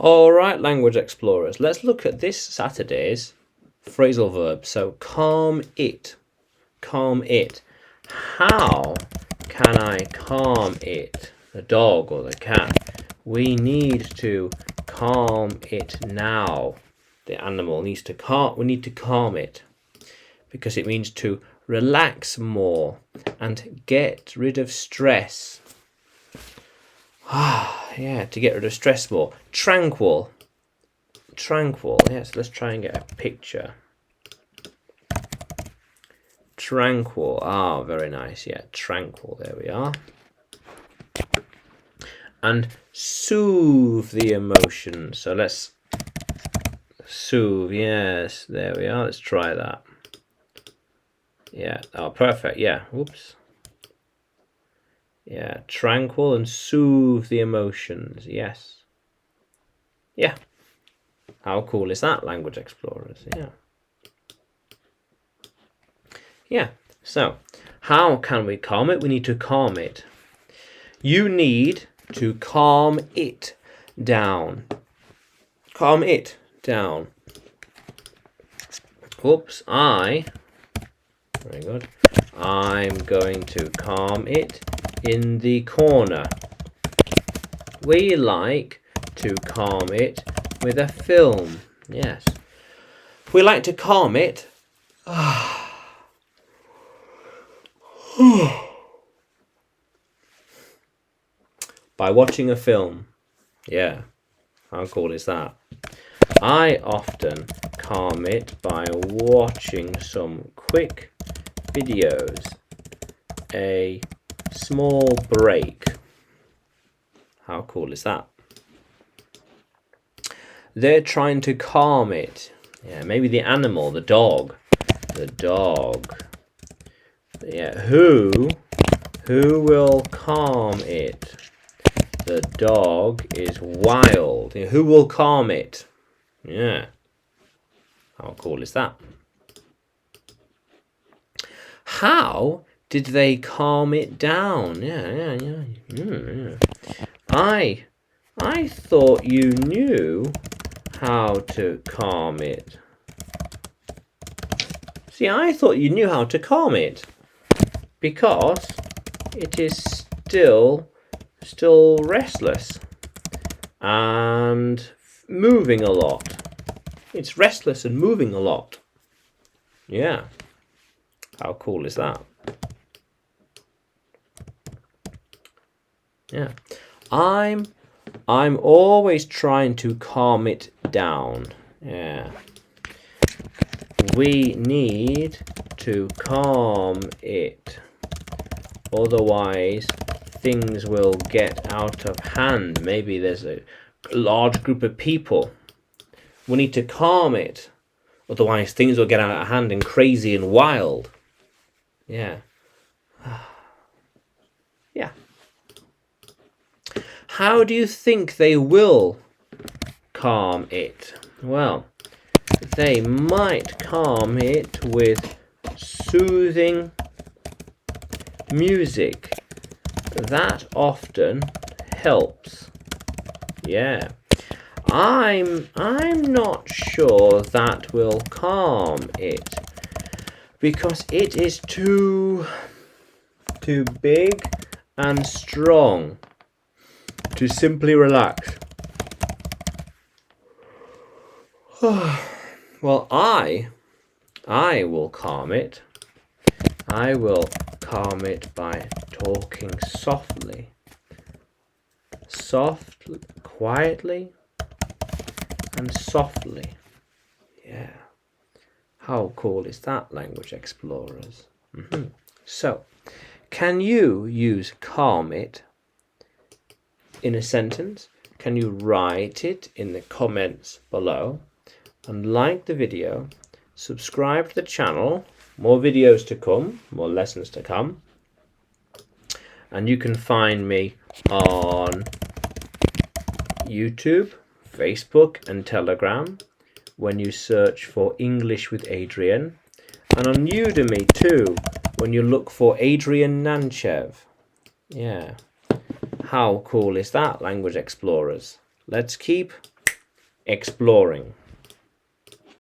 Alright, language explorers, let's look at this Saturday's phrasal verb. So calm it. Calm it. How can I calm it? The dog or the cat. We need to calm it now. The animal needs to calm. We need to calm it because it means to relax more and get rid of stress. Yeah, to get rid of stress more. Tranquil. Tranquil. Yes, let's try and get a picture. Tranquil. Ah, very nice. Yeah, tranquil. There we are. And soothe the emotion. So let's soothe. Yes, there we are. Let's try that. Yeah. Oh, perfect. Yeah. Whoops. Yeah, tranquil and soothe the emotions. Yes. Yeah. How cool is that, language explorers? Yeah. Yeah. So, how can we calm it? We need to calm it. You need to calm it down. Calm it down. Oops, very good. I'm going to calm it in the corner. We like to calm it with a film. Yes. We like to calm it by watching a film. Yeah. How cool is that? I often calm it by watching some quick videos. A small break. How cool is that? They're trying to calm it. Yeah, maybe the animal, the dog. The dog. Yeah, who will calm it? The dog is wild. Who will calm it? Yeah. How cool is that? How did they calm it down? Yeah. I thought you knew how to calm it. See, I thought you knew how to calm it because it is still restless and moving a lot. It's restless and moving a lot. Yeah. How cool is that? Yeah. I'm always trying to calm it down. Yeah. We need to calm it. Otherwise, things will get out of hand. Maybe there's a large group of people. We need to calm it. Otherwise, things will get out of hand and crazy and wild. Yeah. Yeah. How do you think they will calm it? Well, they might calm it with soothing music. That often helps. Yeah. I'm not sure that will calm it because it is too big and strong to simply relax. Well, I will calm it. I will calm it by talking softly. Quietly and softly. Yeah. How cool is that, language explorers? So, can you use calm it in a sentence? Can you write it in the comments below? And like the video, subscribe to the channel, more videos to come, more lessons to come. And you can find me on YouTube, Facebook and Telegram when you search for English with Adrian, and on Udemy too when you look for Adrian Nanchev. Yeah. How cool is that, language explorers? Let's keep exploring.